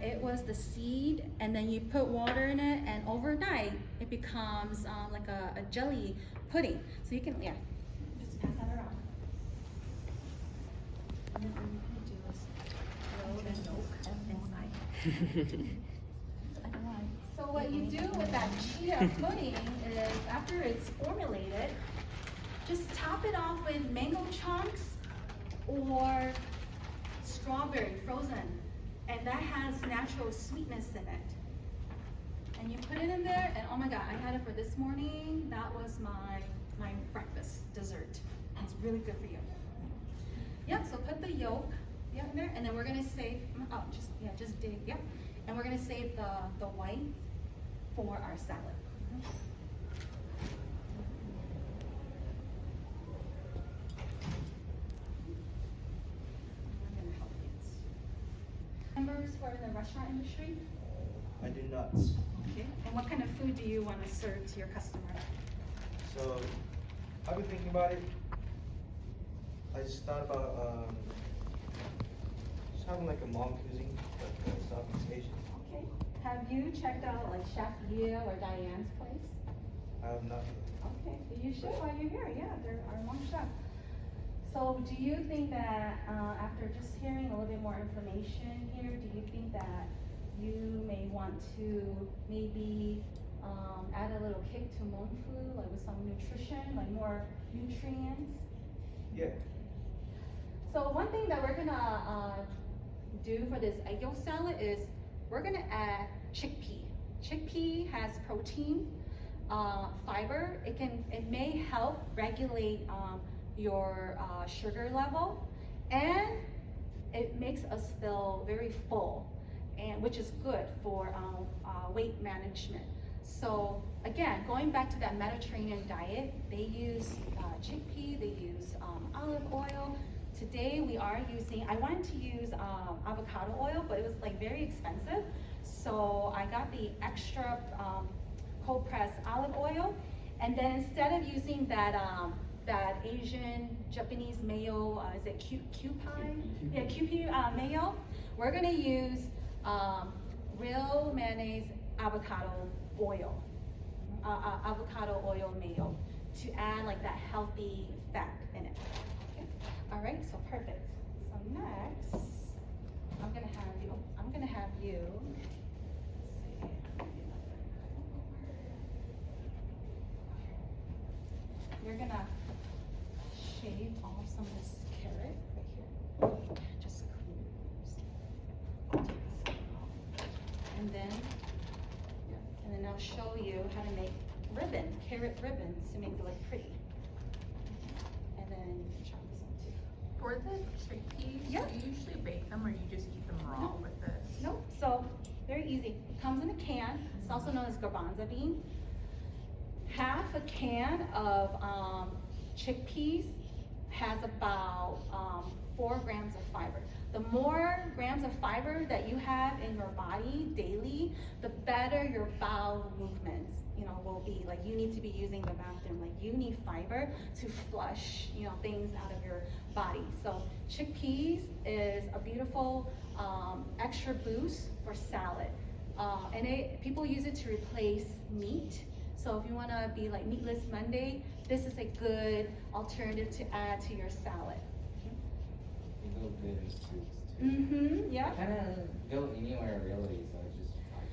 it was the seed, and then you put water in it, and overnight it becomes like a jelly pudding. So you can, yeah, just pass that around. And then what you can do is throw the yolk inside. So what you do with that chia pudding is, after it's formulated, just top it off with mango chunks or strawberry frozen, and that has natural sweetness in it. And you put it in there, and oh my god, I had it for this morning. That was my breakfast dessert. It's really good for you. Yep. So put the yolk in there, and then we're gonna save. Oh, just dig. Yep. And we're gonna save the white for our salad. Members who are in the restaurant industry? I do not. Okay. And what kind of food do you want to serve to your customer? So, I've been thinking about it. I just thought about just having like a Hmong cuisine, like Southeast Asian. Okay. Have you checked out like Chef Leah or Diane's place? I have not. Okay, you should while you're here. Yeah, they're our Hmong chef. So do you think that after just hearing a little bit more information here, do you think that you may want to maybe add a little kick to Hmong food, like with some nutrition, like more nutrients? Yeah. So one thing that we're gonna do for this egg yolk salad is we're gonna add chickpea. Chickpea has protein, fiber. It may help regulate your sugar level, and it makes us feel very full, and which is good for weight management. So again, going back to that Mediterranean diet, they use chickpea, they use olive oil. Today we are using, I wanted to use avocado oil, but it was like very expensive. So I got the extra cold pressed olive oil, and then instead of using that Asian Japanese mayo, is it Kewpie? Yeah, Kewpie mayo. We're gonna use real mayonnaise avocado oil, avocado oil mayo, to add like that healthy fat in it. Okay. All right, so perfect. So next, I'm gonna have you. You're gonna shave off some of this carrot right here. Just clean. And then I'll show you how to make carrot ribbons to make it look pretty. And then chop this one too. For the chickpeas, Yeah. do you usually bake them or you just eat them raw No. with this? Nope, so very easy. It comes in a can. It's also known as garbanzo bean. Half a can of chickpeas has about 4 grams of fiber. The more grams of fiber that you have in your body daily, the better your bowel movements, will be. Like, you need to be using the bathroom. Like, you need fiber to flush, things out of your body. So chickpeas is a beautiful extra boost for salad. And people use it to replace meat. So if you want to be like meatless Monday, this is a good alternative to add to your salad. They go good in soups too. Mm-hmm, yeah. They kind of go anywhere really, so it's just like.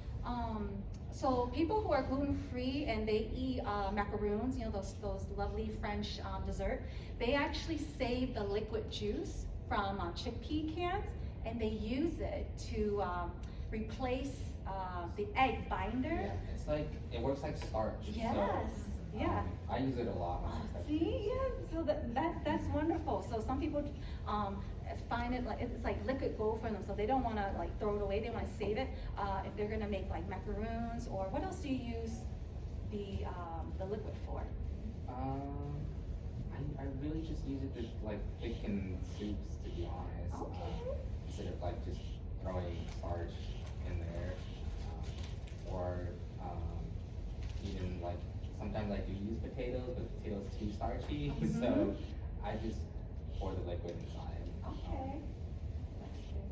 So people who are gluten-free and they eat macaroons, those lovely French dessert, they actually save the liquid juice from chickpea cans, and they use it to replace the egg binder. Yeah, it's like, it works like starch. Yes, so, yeah. I use it a lot. See, yeah, so that's wonderful. So some people find it like it's like liquid gold for them, so they don't want to like throw it away. They want to save it if they're gonna make like macaroons. Or what else do you use the liquid for? I really just use it to like thicken soups, to be honest. Okay. Instead of like just throwing starch in there, or even like sometimes I do use potatoes, but potatoes too starchy, so I just pour the liquid inside. Okay. That's good.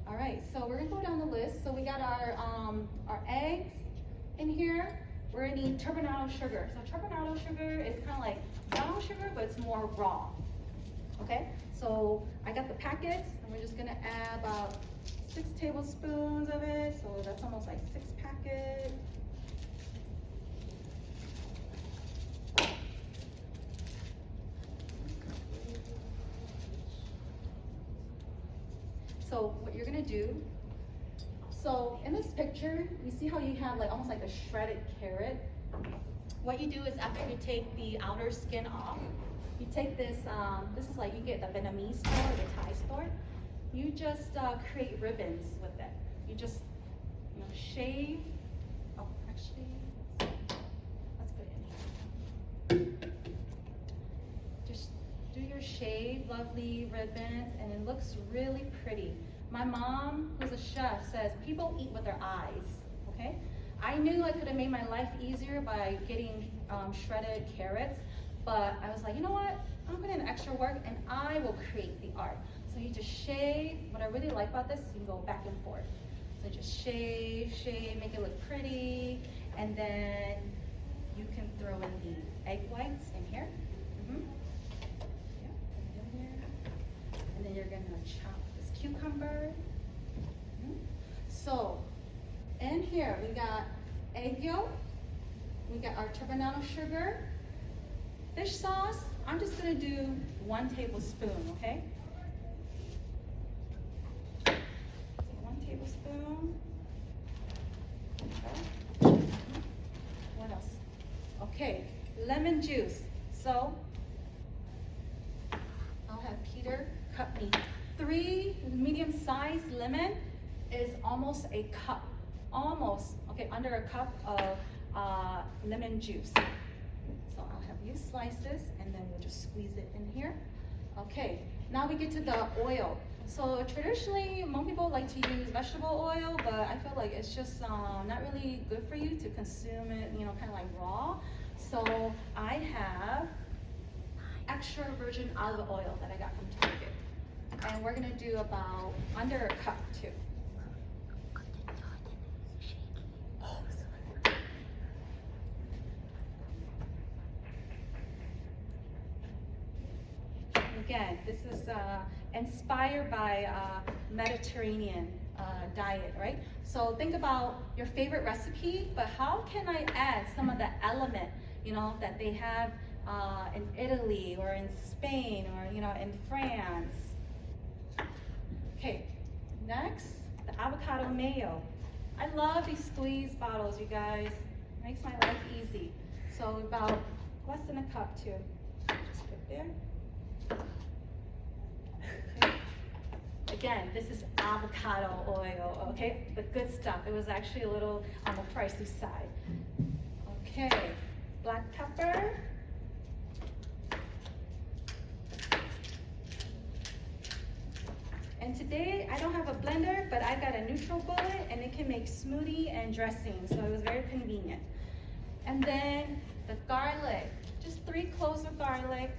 All All right, so we're gonna go down the list. So we got our eggs in here. We're gonna need turbinado sugar. So turbinado sugar is kind of like brown sugar, but it's more raw. Okay, so I got the packets, and we're just gonna add about 6 tablespoons of it. So that's almost like 6 packets. So what you're gonna do, so in this picture, you see how you have like almost like a shredded carrot? What you do is after you take the outer skin off, you take this, this is like you get the Vietnamese store or the Thai store, you just create ribbons with it. You just, you know, shave, oh, actually, let's put it in here. Just do your shave, lovely ribbons, and it looks really pretty. My mom, who's a chef, says people eat with their eyes, okay? I knew I could have made my life easier by getting shredded carrots, but I was like, you know what? I'm putting in extra work and I will create the art. So you just shave. What I really like about this is you can go back and forth. So just shave, shave, make it look pretty, and then you can throw in the egg whites in here. Yeah, put it in there. And then you're gonna chop this cucumber. So in here we got egg yolk, we got our turbinado sugar, fish sauce. I'm just gonna do 1 tablespoon, okay? So 1 tablespoon. Okay. What else? Okay, lemon juice. So I'll have Peter cut me 3 medium-sized lemon is almost a cup, almost, okay, under a cup of lemon juice. So I'll have you slice this and then we'll just squeeze it in here. Okay, now we get to the oil. So traditionally, most people like to use vegetable oil, but I feel like it's just not really good for you to consume it, you know, kind of like raw. So I have extra virgin olive oil that I got from Target. And we're gonna do about under a cup too. Again, this is inspired by Mediterranean diet, right? So think about your favorite recipe, but how can I add some of the element, you know, that they have in Italy or in Spain or, you know, in France? Okay, next, the avocado mayo. I love these squeeze bottles, you guys. It makes my life easy. So about less than a cup too. Just put there. Okay. Again, this is avocado oil, okay? The good stuff. It was actually a little on the pricey side. Okay, black pepper. And today, I don't have a blender, but I got a NutriBullet, and it can make smoothie and dressing, so it was very convenient. And then the garlic, just 3 cloves of garlic.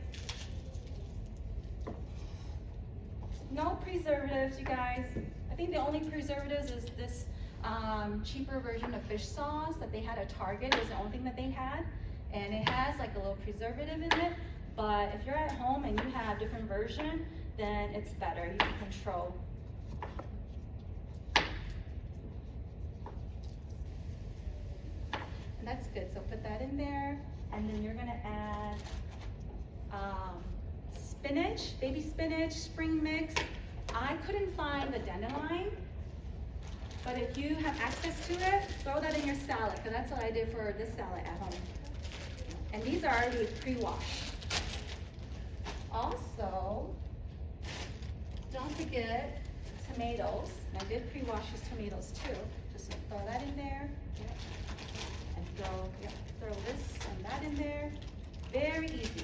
No preservatives, you guys. I think the only preservatives is this cheaper version of fish sauce that they had at Target. It was the only thing that they had. And it has like a little preservative in it. But if you're at home and you have different version, then it's better. You can control. And that's good. So put that in there. And then you're going to add spinach, baby spinach, spring mix. I couldn't find the dandelion, but if you have access to it, throw that in your salad, because that's what I did for this salad at home. And these are already pre-washed. Also, don't forget tomatoes. I did pre-wash these tomatoes too. Just throw that in there. Yep. And throw this and that in there. Very easy.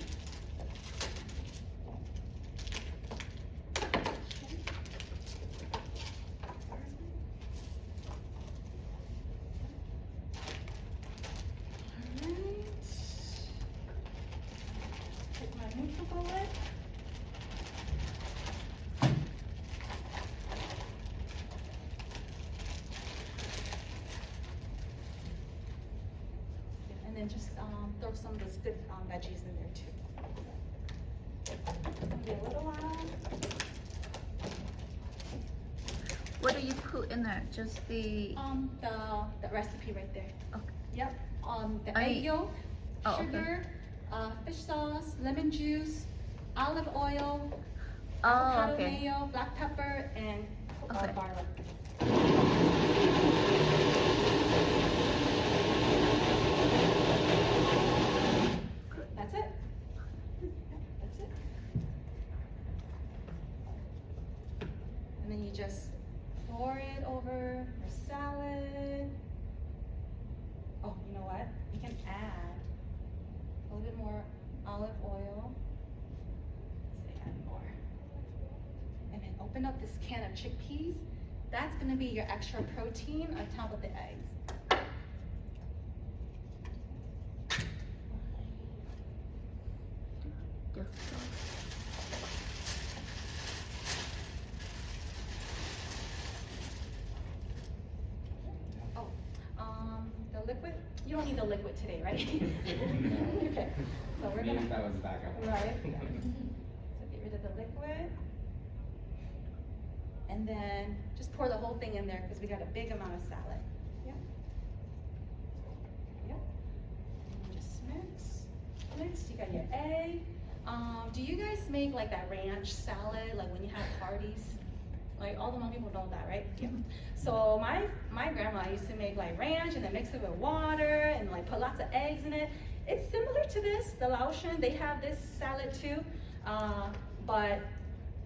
then just throw some of those good veggies in there too. Give it a little while. What do you put in there? Just the. The recipe right there. Okay. Yep. The I- egg yolk, Oh, okay. sugar, fish sauce, lemon juice, olive oil, Oh, avocado okay. mayo, black pepper, and Okay. garlic. That's it. Yep, that's it. And then you just pour it over your salad. Oh, you know what? You can add a little bit more olive oil. Let's see, add more. And then open up this can of chickpeas. That's gonna be your extra protein on top of the eggs. Just Oh, the liquid, you don't need the liquid today, right? Okay, so we're Maybe gonna. that was backup. Right, yeah. So get rid of the liquid. And then just pour the whole thing in there because we got a big amount of salad. Yep. Yep. And just mix, you got your egg. Do you guys make like that ranch salad, like when you have parties? Like all the Hmong people know that, right? Yeah. So my grandma used to make like ranch and then mix it with water and like put lots of eggs in it. It's similar to this, the Laotian, they have this salad too. But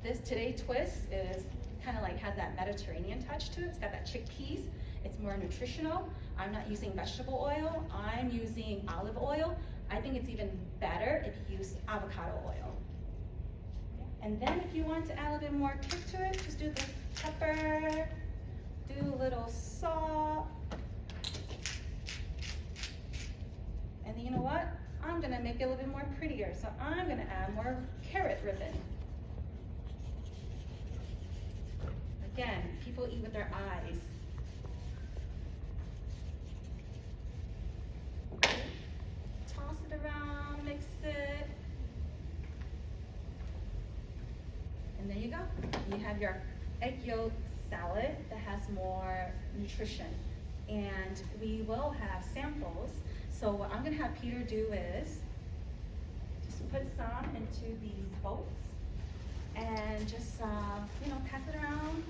this today twist is kind of like has that Mediterranean touch to it. It's got that chickpeas. It's more nutritional. I'm not using vegetable oil. I'm using olive oil. I think it's even better if you use avocado oil. And then if you want to add a little bit more kick to it, just do the pepper, do a little salt. And then you know what? I'm gonna make it a little bit more prettier. So I'm gonna add more carrot ribbon. Again, people eat with their eyes. Toss it around, mix it. And there you go. You have your egg yolk salad that has more nutrition. And we will have samples. So what I'm gonna have Peter do is just put some into these bowls and just, pass it around.